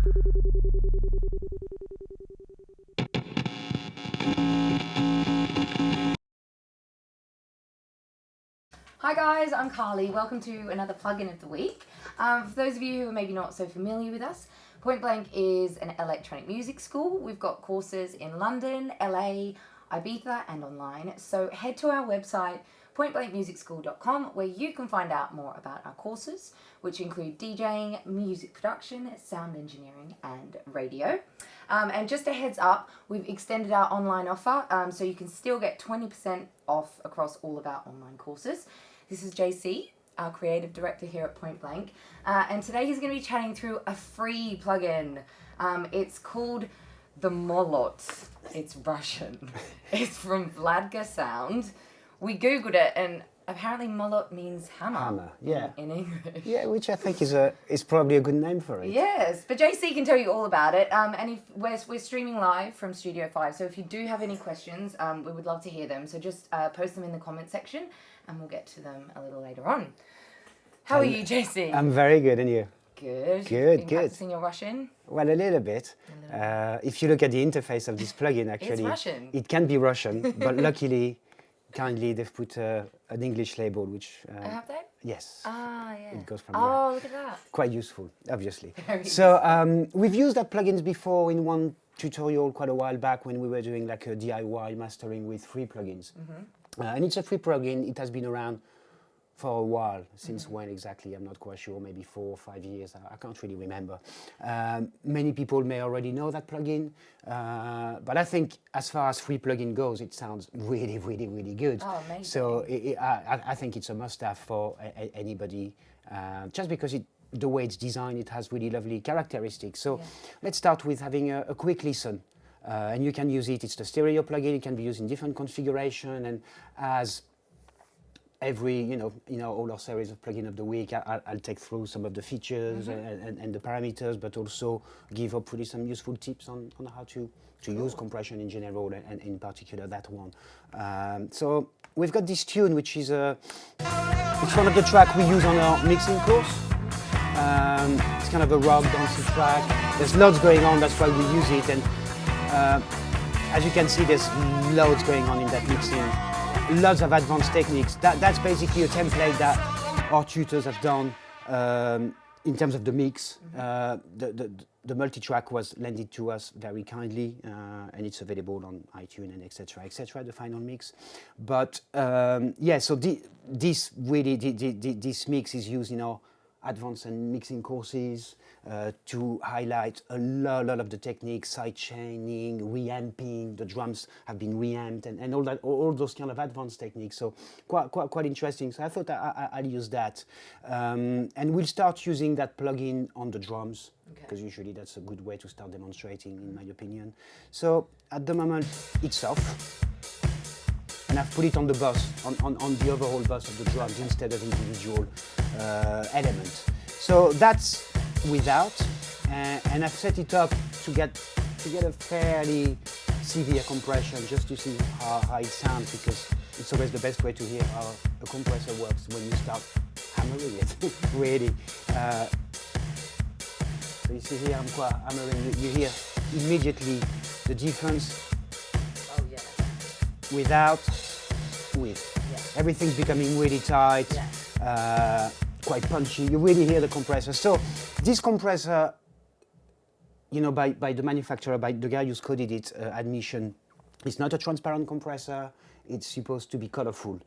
Hi guys, I'm Carly. Welcome to another plugin of the week. For those of you who are maybe not so familiar with us, Point Blank is an electronic music school. We've got courses in London, LA, Ibiza and online. So head to our website pointblankmusicschool.com where you can find out more about our courses, which include DJing, music production, sound engineering and radio. And just a heads up, we've extended our online offer so you can still get 20% off across all of our online courses. This is JC, our creative director here at Point Blank, and today he's going to be chatting through a free plugin. It's called the Molot. It's Russian. It's from Vladka Sound. We googled it and apparently Molot means hammer. Hammer, yeah. In English. Yeah, which I think is probably a good name for it. Yes, but JC can tell you all about it. And if we're streaming live from Studio 5, so if you do have any questions, we would love to hear them. So just post them in the comment section and we'll get to them a little later on. How are you, JC? I'm very good, and you? Good. Good. Practicing your Russian? Well, a little bit. If you look at the interface of this plugin, actually, It's Russian. It can be Russian, but luckily, kindly, they've put an English label, which... Have they? Yes. Ah, yeah. It goes from Oh, look at that. Quite useful, obviously. Very So we've used that plugins before in one tutorial quite a while back when we were doing like a DIY mastering with free plugins. And it's a free plugin. It has been around for a while. Since when exactly? I'm not quite sure. Maybe 4 or 5 years. I can't really remember. Many people may already know that plugin. But I think as far as free plugin goes, it sounds really, really, really good. Oh, amazing. So I think it's a must-have for anybody. Just because the way it's designed, it has really lovely characteristics. So let's start with having a quick listen. And you can use it. It's the stereo plugin. It can be used in different configuration, and as every all our series of plugin of the week, I'll take through some of the features and the parameters, but also give hopefully some useful tips on how to use compression in general, and in particular that one. So we've got this tune, which is it's one of the tracks we use on our mixing course. It's kind of a rock dancey track. There's loads going on, that's why we use it. And as you can see, there's loads going on in that mixing. Lots of advanced techniques. That's basically a template that our tutors have done in terms of the mix. The multi-track was lended to us very kindly, and it's available on iTunes and etc., the final mix. But so this mix is used in our advanced and mixing courses to highlight a lot of the techniques, side chaining, reamping. The drums have been reamped, and all those kind of advanced techniques. So quite interesting. So I thought I'll use that, and we'll start using that plugin on the drums, because usually that's a good way to start demonstrating, in my opinion. So at the moment it's off. And I've put it on the bus, on the overall bus of the drums instead of individual elements. So that's without, and I've set it up to get a fairly severe compression, just to see how it sounds, because it's always the best way to hear how a compressor works when you start hammering it, really. So you see here, I'm quite hammering. You hear immediately the difference. Oh, yeah. Without, with. Yeah. Everything's becoming really tight, quite punchy. You really hear the compressor. So this compressor, by the manufacturer, by the guy who's coded it, admission, it's not a transparent compressor. It's supposed to be colorful.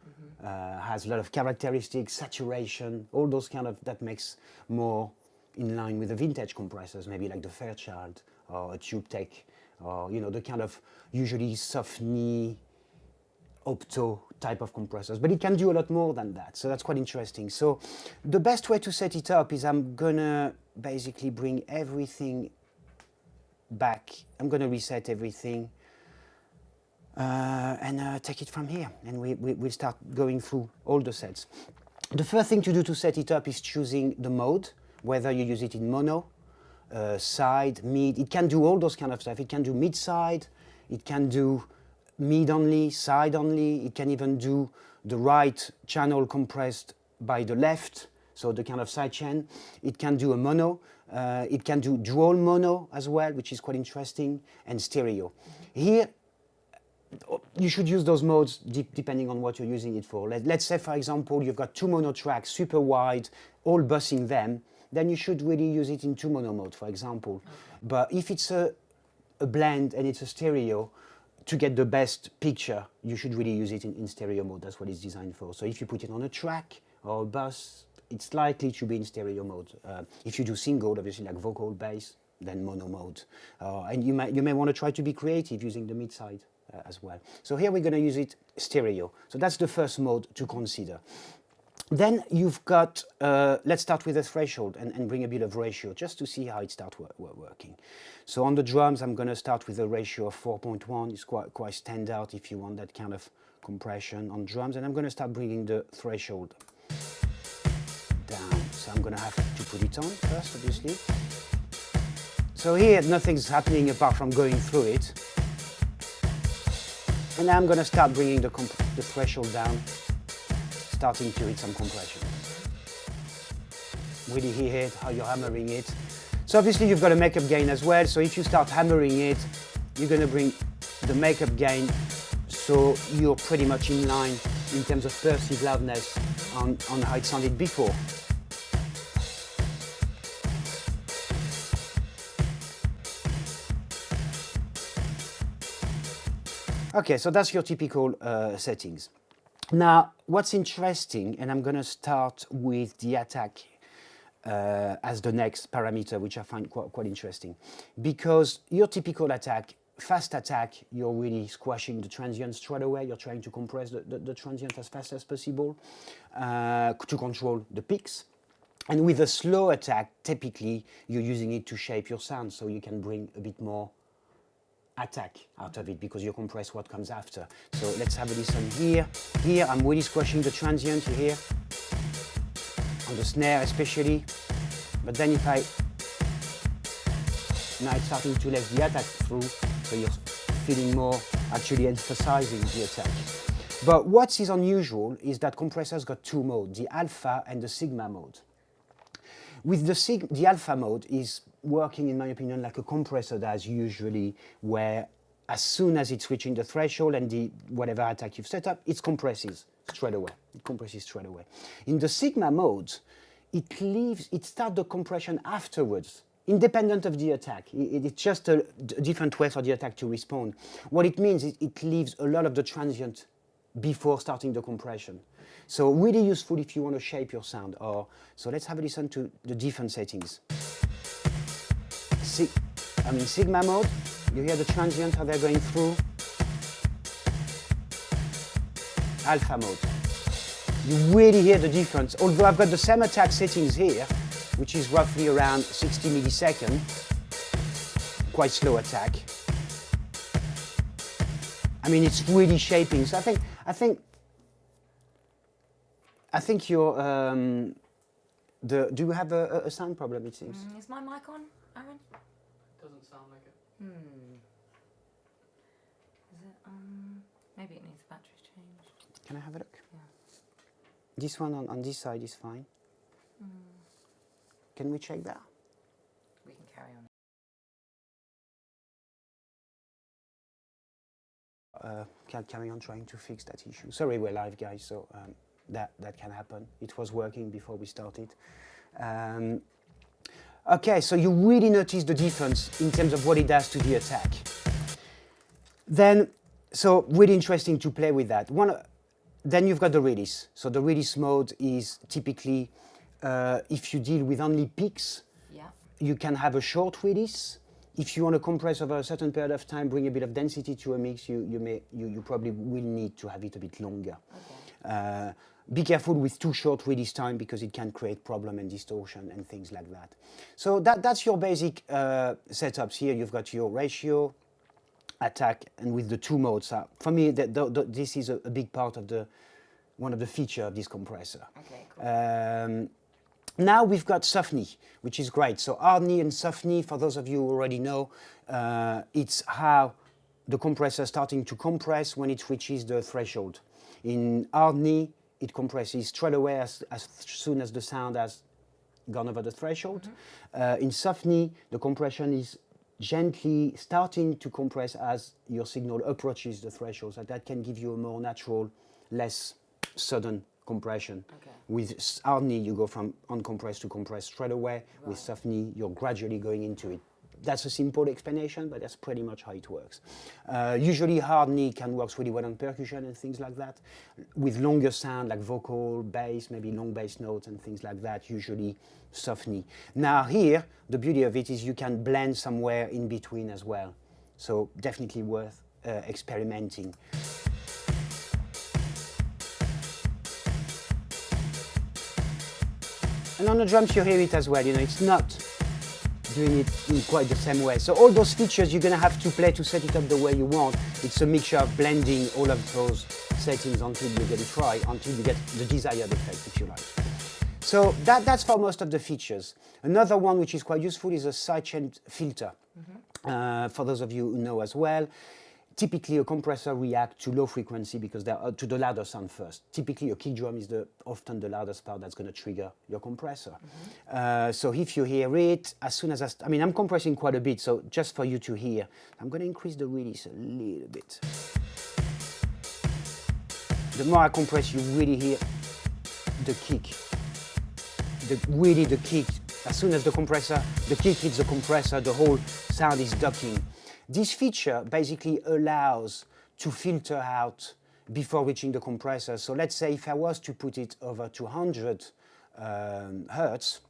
Has a lot of characteristics, saturation, all those kind of, that makes more in line with the vintage compressors, maybe like the Fairchild or a Tube Tech, or the kind of usually soft knee opto type of compressors, but it can do a lot more than that, so that's quite interesting. So the best way to set it up is I'm gonna basically bring everything back. I'm gonna reset everything and take it from here, and we'll start going through all the sets. The first thing to do to set it up is choosing the mode, whether you use it in mono, side, mid. It can do all those kind of stuff. It can do mid-side, it can do mid only, side only. It can even do the right channel compressed by the left. so the kind of sidechain. It can do a mono, it can do dual mono as well, which is quite interesting, and stereo. Here, you should use those modes depending on what you're using it for. Let's say, for example, you've got two mono tracks, super wide, all bussing them, then you should really use it in two mono mode, for example. Okay. But if it's a blend and it's a stereo, to get the best picture, you should really use it in stereo mode. That's what it's designed for. So if you put it on a track or a bus, it's likely to be in stereo mode. If you do single, obviously like vocal, bass, then mono mode. And you may want to try to be creative using the mid side as well. So here we're going to use it stereo. So that's the first mode to consider. Then you've got, let's start with a threshold and bring a bit of ratio just to see how it starts working. So on the drums, I'm going to start with a ratio of 4.1. It's quite standard if you want that kind of compression on drums. And I'm going to start bringing the threshold down. So I'm going to have to put it on first, obviously. So here, nothing's happening apart from going through it. And now I'm going to start bringing the threshold down, starting to hit some compression. Really hear it, how you're hammering it. So obviously you've got a makeup gain as well, so if you start hammering it, you're going to bring the makeup gain so you're pretty much in line in terms of perceived loudness on how it sounded before. Okay, so that's your typical settings. Now, what's interesting, and I'm going to start with the attack as the next parameter, which I find quite interesting. Because your typical attack, fast attack, you're really squashing the transient straight away. You're trying to compress the transient as fast as possible to control the peaks. And with a slow attack, typically, you're using it to shape your sound, so you can bring a bit more attack out of it because you compress what comes after. So let's have a listen here. Here I'm really squashing the transient, you hear? On the snare especially. But then if now it's starting to let the attack through, so you're feeling more actually emphasizing the attack. But what is unusual is that compressor's got two modes, the alpha and the sigma mode. With the alpha mode is working, in my opinion, like a compressor does usually, where as soon as it's reaching the threshold and the whatever attack you've set up, it compresses straight away. It compresses straight away. In the sigma mode, it starts the compression afterwards, independent of the attack. It's just a different way for the attack to respond. What it means is it leaves a lot of the transient before starting the compression. So really useful if you want to shape your sound. So let's have a listen to the different settings. Sigma mode, you hear the transient, how they're going through. Alpha mode. You really hear the difference. Although I've got the same attack settings here, which is roughly around 60 milliseconds. Quite slow attack. I mean, it's really shaping. So I think you're, do you have a sound problem, it seems? Is my mic on, Aaron? Doesn't sound like it. Is it, maybe it needs batteries changed. Can I have a look? Yeah. This one on this side is fine. Can we check that? We can carry on. Carry on trying to fix that issue. Sorry, we're live, guys, so that can happen. It was working before we started. Okay, so you really notice the difference in terms of what it does to the attack. Then, so really interesting to play with that. Then you've got the release. So the release mode is typically, if you deal with only peaks, you can have a short release. If you want to compress over a certain period of time, bring a bit of density to a mix, you probably will need to have it a bit longer. Okay. Be careful with too short release time because it can create problem and distortion and things like that. So that's your basic setups here. You've got your ratio, attack, and with the two modes. For me, this is a big part of one of the features of this compressor. Okay, cool. Now we've got soft knee, which is great. So hard knee and soft knee, for those of you who already know, it's how the compressor is starting to compress when it reaches the threshold. In hard knee, it compresses straight away as soon as the sound has gone over the threshold. In softney, the compression is gently starting to compress as your signal approaches the threshold. So that can give you a more natural, less sudden compression. Okay. With hardney, you go from uncompressed to compressed straight away. Right. With softney, you're gradually going into it. That's a simple explanation, but that's pretty much how it works. Usually hardney can work really well on percussion and things like that. With longer sound like vocal, bass, maybe long bass notes and things like that, usually softney. Now here, the beauty of it is you can blend somewhere in between as well. So definitely worth experimenting. And on the drums you hear it as well, it's not doing it in quite the same way. So all those features you're going to have to play to set it up the way you want. It's a mixture of blending all of those settings until you get it right, until you get the desired effect, if you like. So that's for most of the features. Another one which is quite useful is a sidechain filter. For those of you who know as well, typically a compressor reacts to low frequency because they're to the louder sound first. Typically a kick drum is often the loudest part that's going to trigger your compressor. So if you hear it, as soon as I'm compressing quite a bit, so just for you to hear, I'm going to increase the release a little bit. The more I compress, you really hear the kick. The kick. As soon as the kick hits the compressor, the whole sound is ducking. This feature basically allows to filter out before reaching the compressor. So let's say if I was to put it over 200 hertz,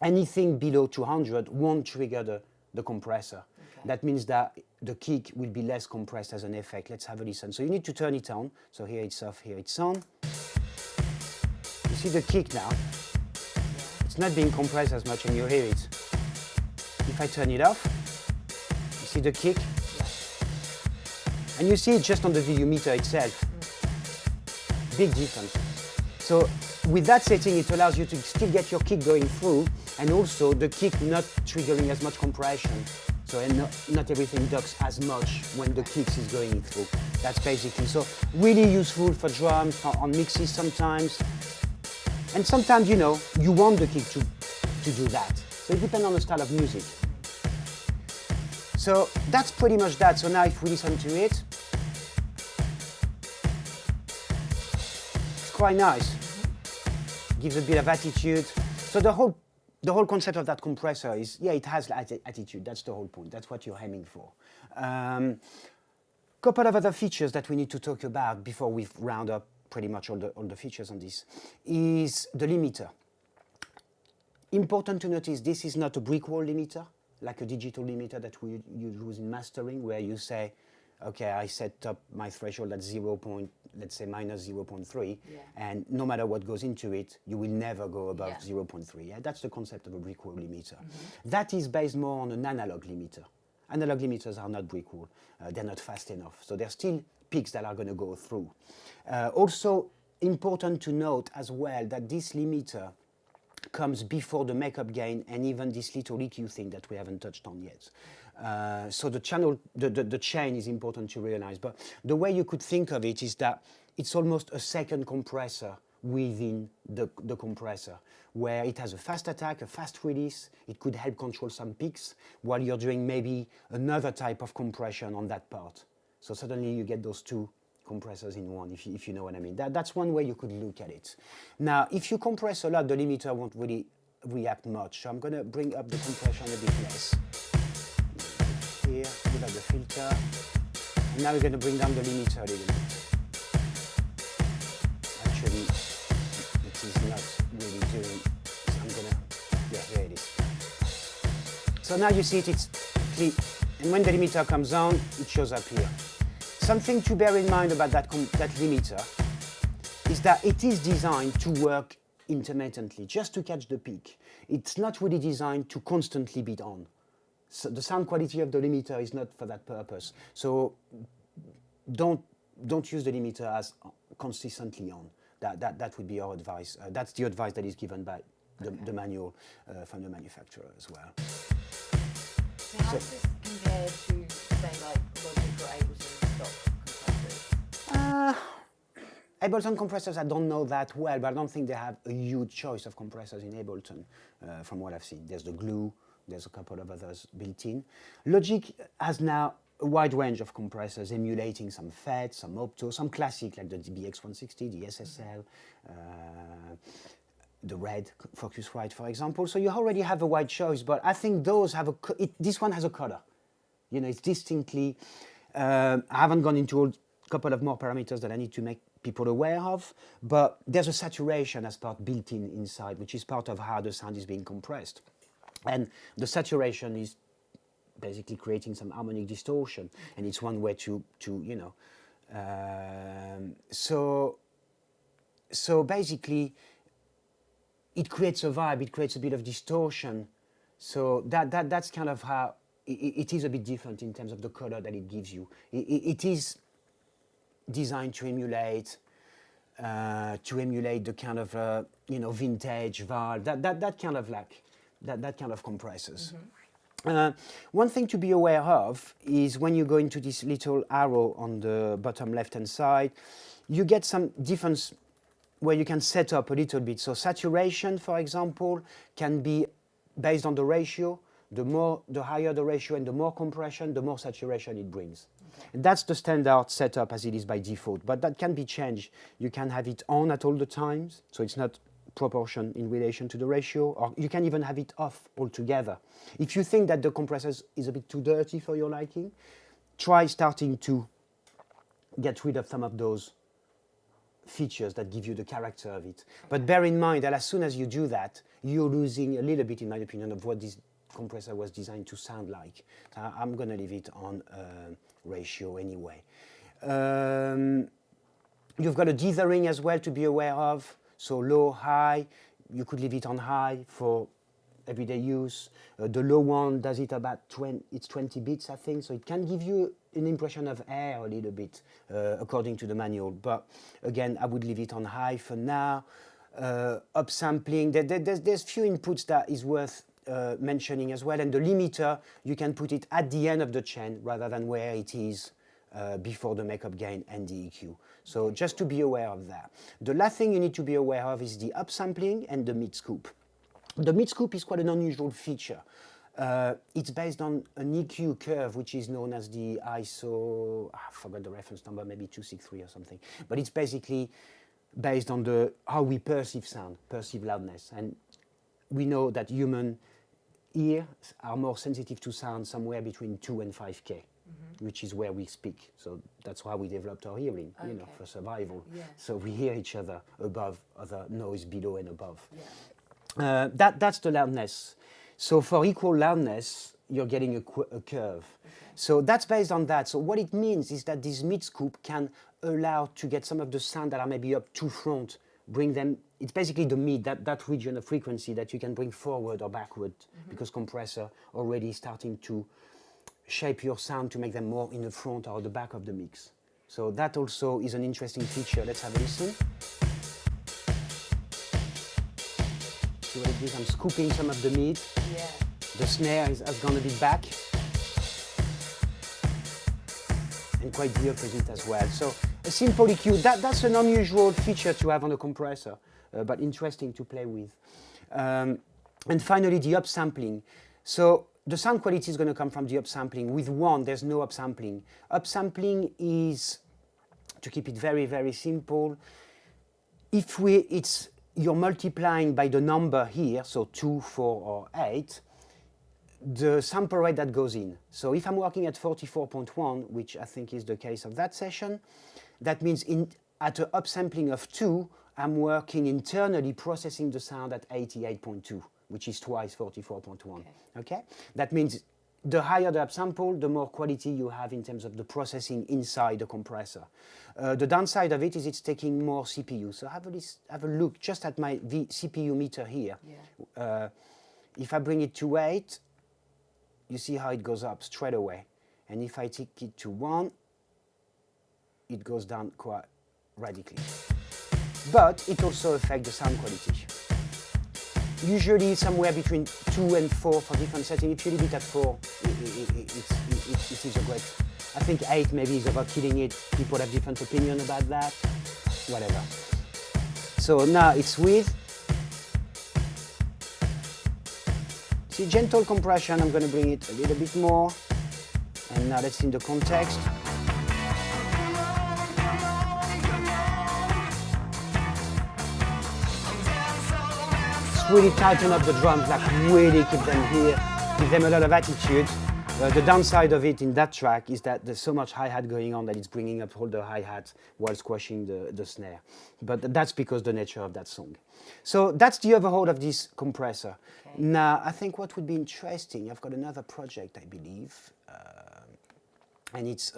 anything below 200 won't trigger the compressor. Okay. That means that the kick will be less compressed as an effect. Let's have a listen. So you need to turn it on. So here it's off, here it's on. You see the kick now? It's not being compressed as much and you hear it. If I turn it off, see the kick? And you see it just on the VU meter itself. Big difference. So with that setting, it allows you to still get your kick going through and also the kick not triggering as much compression. So not everything ducks as much when the kicks is going through. That's basically, so really useful for drums, on mixes sometimes. And sometimes, you want the kick to do that. So it depends on the style of music. So that's pretty much that. So now if we listen to it, it's quite nice. Gives a bit of attitude. So the whole concept of that compressor is, it has attitude. That's the whole point. That's what you're aiming for. Couple of other features that we need to talk about before we round up pretty much all the features on this is the limiter. Important to notice, this is not a brick wall limiter, like a digital limiter that we use in mastering, where you say, okay, I set up my threshold at let's say minus 0.3, and no matter what goes into it, you will never go above 0.3. Yeah? That's the concept of a brick wall limiter. That is based more on an analog limiter. Analog limiters are not brick wall. They're not fast enough. So there's still peaks that are going to go through. Also important to note as well that this limiter comes before the makeup gain and even this little EQ thing that we haven't touched on yet. So the channel, the chain is important to realize. But the way you could think of it is that it's almost a second compressor within the compressor, where it has a fast attack, a fast release. It could help control some peaks while you're doing maybe another type of compression on that part. So suddenly you get those two compressors in one, if you know what I mean. That's one way you could look at it. Now, if you compress a lot, the limiter won't really react much. So I'm going to bring up the compression a bit less. Here, give up the filter. And now we're going to bring down the limiter a little bit. Actually, it is not really doing, so I'm going to, here it is. So now you see it's clean. And when the limiter comes on, it shows up here. Something to bear in mind about that limiter is that it is designed to work intermittently, just to catch the peak. It's not really designed to constantly be on. So the sound quality of the limiter is not for that purpose. So don't use the limiter as consistently on. That would be our advice. That's the advice that is given by the manual from the manufacturer as well. So how does this compare to, say, like Logic or Ableton stock compressors? Ableton compressors, I don't know that well, but I don't think they have a huge choice of compressors in Ableton, from what I've seen. There's the Glue, there's a couple of others built in. Logic has now a wide range of compressors emulating some FET, some Opto, some classic like the DBX160, the SSL, the Red Focusrite, for example. So you already have a wide choice, but I think those have this one has a color. You know, it's distinctly, I haven't gone into a couple of more parameters that I need to make people aware of, but there's a saturation as part built in inside, which is part of how the sound is being compressed. And the saturation is basically creating some harmonic distortion, and it's one way to you know, so basically it creates a vibe, it creates a bit of distortion. So that's kind of how it is a bit different in terms of the color that it gives you. It is designed to emulate the kind of you know, vintage vibe, that kind of like that kind of compressors. One thing to be aware of is when you go into this little arrow on the bottom left-hand side, you get some difference where you can set up a little bit. So saturation, for example, can be based on the ratio. The higher the ratio and the more compression, the more saturation it brings. Okay. And that's the standard setup as it is by default, but that can be changed. You can have it on at all the times, so it's not proportion in relation to the ratio, or you can even have it off altogether. If you think that the compressor is a bit too dirty for your liking, try starting to get rid of some of those features that give you the character of it. But bear in mind that as soon as you do that, you're losing a little bit, in my opinion, of what this compressor was designed to sound like. So I'm going to leave it on ratio anyway. You've got a dithering as well to be aware of. So low, high, you could leave it on high for everyday use. The low one does it about 20 bits, I think, so it can give you an impression of air a little bit, according to the manual. But again, I would leave it on high for now. Upsampling, there's few inputs that is worth mentioning as well, and the limiter, you can put it at the end of the chain rather than where it is before the makeup gain and the EQ. So just to be aware of that. The last thing you need to be aware of is the upsampling and the mid-scoop. The mid-scoop is quite an unusual feature. It's based on an EQ curve, which is known as the ISO, I forgot the reference number, maybe 263 or something. But it's basically based on how we perceive sound, perceive loudness. And we know that human ears are more sensitive to sound somewhere between 2 and 5K. Which is where we speak. So that's why we developed our hearing, you know, for survival. Yeah. So we hear each other above other noise below and above. Yeah. That's the loudness. So for equal loudness, you're getting a curve. Okay. So that's based on that. So what it means is that this mid-scoop can allow to get some of the sound that are maybe up too front, bring them, it's basically the mid, that region of frequency that you can bring forward or backward, because compressor already starting to shape your sound to make them more in the front or the back of the mix. So that also is an interesting feature. Let's have a listen. See what it is? I'm scooping some of the mid. Yeah. The snare has gone a bit back. And quite the opposite as well. So a simple EQ, that's an unusual feature to have on a compressor, but interesting to play with. And finally, the upsampling. So the sound quality is going to come from the upsampling. With one, there's no upsampling. Upsampling is, to keep it very, very simple, you're multiplying by the number here, so 2, 4, or 8, the sample rate that goes in. So if I'm working at 44.1, which I think is the case of that session, that means at an upsampling of 2, I'm working internally processing the sound at 88.2. Which is twice 44.1. Okay? That means the higher the upsample, the more quality you have in terms of the processing inside the compressor. The downside of it is it's taking more CPU. So have a look just at my CPU meter here. Yeah. If I bring it to 8, you see how it goes up straight away. And if I take it to 1, it goes down quite radically. But it also affects the sound quality. Usually somewhere between 2 and 4 for different settings. If you leave it at 4, it is a great. I think 8 maybe is overkilling it. People have different opinion about that. whatever. So now it's with. See, gentle compression, I'm going to bring it a little bit more. And now let's see in the context. It's really tighten up the drums, like really keep them here, give them a lot of attitude. The downside of it in that track is that there's so much hi-hat going on that it's bringing up all the hi-hat while squashing the snare. But that's because the nature of that song. So that's the overhaul of this compressor. Okay. Now, I think what would be interesting, I've got another project, I believe, and it's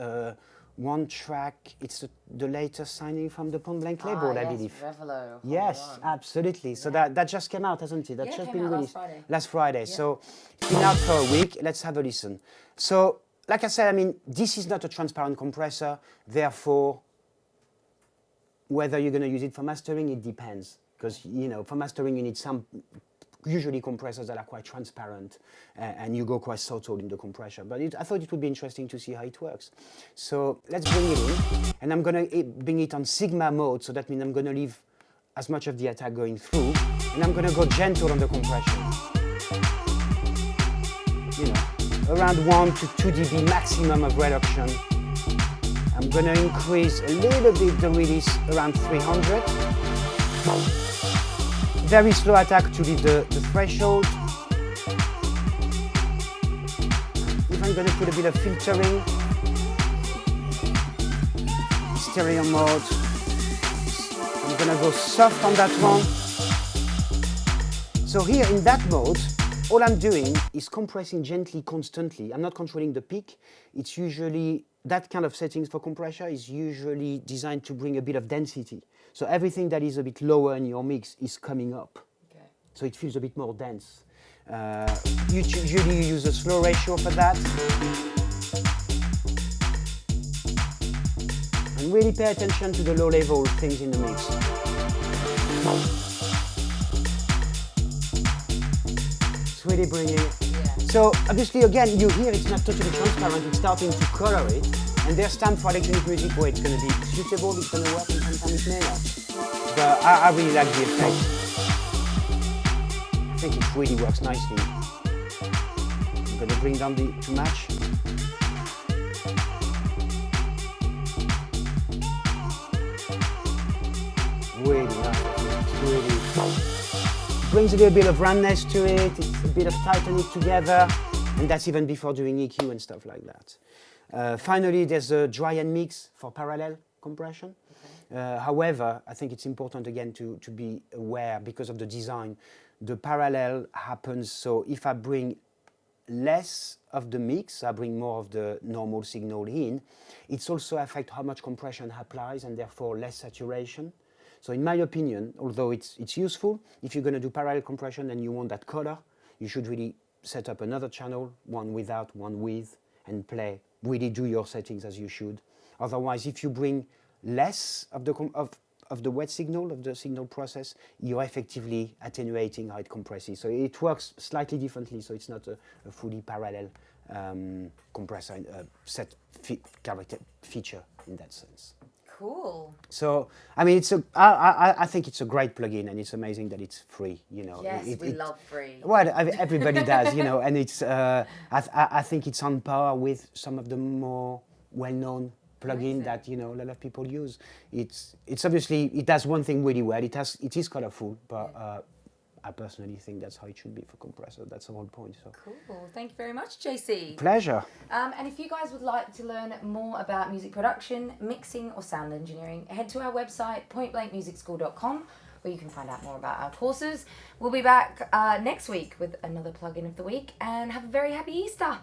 one track, it's the latest signing from the Point Blank label, I believe. Revelo. Yes, absolutely. So that just came out, hasn't it? That just been released last Friday. Yeah. So it's been out for a week. Let's have a listen. So, like I said, I mean, this is not a transparent compressor. Therefore, whether you're going to use it for mastering, it depends. Because, you know, for mastering, you need some usually compressors that are quite transparent and you go quite subtle in the compression. But I thought it would be interesting to see how it works. So let's bring it in, and I'm going to bring it on Sigma mode, so that means I'm going to leave as much of the attack going through, and I'm going to go gentle on the compression. You know, around 1 to 2 dB maximum of reduction. I'm going to increase a little bit the release around 300. Very slow attack to leave the threshold. Even going to put a bit of filtering. Stereo mode. I'm going to go soft on that one. So here in that mode, all I'm doing is compressing gently, constantly. I'm not controlling the peak. It's usually, that kind of settings for compressor is usually designed to bring a bit of density. So everything that is a bit lower in your mix is coming up. Okay. So it feels a bit more dense. Usually you use a slow ratio for that. And really pay attention to the low level things in the mix. It's really bringing it. Yeah. So obviously again, you hear it's not totally transparent, it's starting to color it. And there's time for electronic music where it's going to be suitable, it's going to work, and sometimes it may not. But I really like the effect. I think it really works nicely. I'm going to bring down to match. Really nice. Really brings a little bit of roundness to it, it's a bit of tightening it together, and that's even before doing EQ and stuff like that. Finally, there's a dry and mix for parallel compression. Okay. However, I think it's important again to be aware because of the design. The parallel happens, so if I bring less of the mix, I bring more of the normal signal in, it's also affect how much compression applies and therefore less saturation. So in my opinion, although it's useful, if you're going to do parallel compression and you want that color, you should really set up another channel, one without, one with, and play. Really do your settings as you should. Otherwise, if you bring less of the wet signal, of the signal process, you're effectively attenuating how it compresses. So it works slightly differently, so it's not a fully parallel compressor set character feature in that sense. Cool. So, I mean, I think it's a great plugin, and it's amazing that it's free. You know, yes, we love free. Well, everybody does, you know, and it's. I think it's on par with some of the more well-known plugin that a lot of people use. It's obviously it does one thing really well. It is colorful, but I personally think that's how it should be for compressor. That's the whole point. So. Cool. Thank you very much, JC. Pleasure. And if you guys would like to learn more about music production, mixing, or sound engineering, head to our website, pointblankmusicschool.com, where you can find out more about our courses. We'll be back next week with another plugin of the week, and have a very happy Easter.